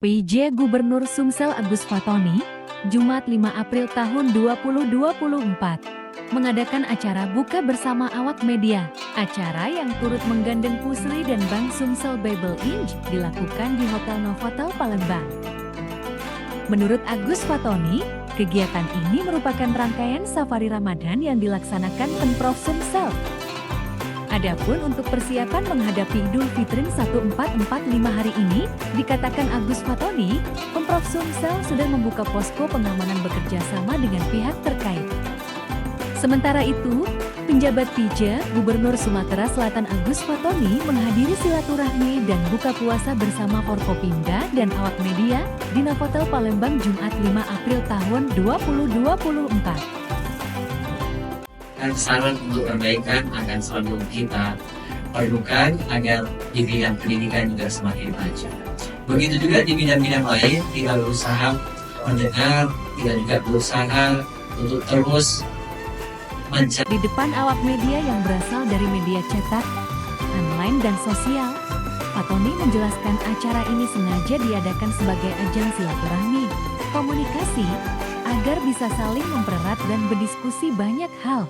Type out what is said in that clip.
PJ Gubernur Sumsel Agus Fatoni, Jumat 5 April tahun 2024, mengadakan acara buka bersama awak media. Acara yang turut menggandeng Pusri dan Bank Sumsel Bible Inj dilakukan di Hotel Novotel Palembang. Menurut Agus Fatoni, kegiatan ini merupakan rangkaian safari Ramadan yang dilaksanakan Pemprov Sumsel. Adapun untuk persiapan menghadapi Idul Fitri 1445 hari ini, dikatakan Agus Fatoni, Pemprov Sumsel sudah membuka posko pengamanan bekerja sama dengan pihak terkait. Sementara itu, penjabat PJ Gubernur Sumatera Selatan Agus Fatoni menghadiri silaturahmi dan buka puasa bersama Forkopimda dan awak media di Novotel Palembang Jumat 5 April tahun 2024. Dan saran untuk perbaikan akan selalu kita perlukan agar di bidang pendidikan juga semakin maju. Begitu juga di bidang-bidang lain, kita berusaha mendengar, kita juga berusaha untuk terus mencari. Di depan awak media yang berasal dari media cetak, online dan sosial, Fatoni menjelaskan acara ini sengaja diadakan sebagai ajang silaturahmi, komunikasi, agar bisa saling mempererat dan berdiskusi banyak hal.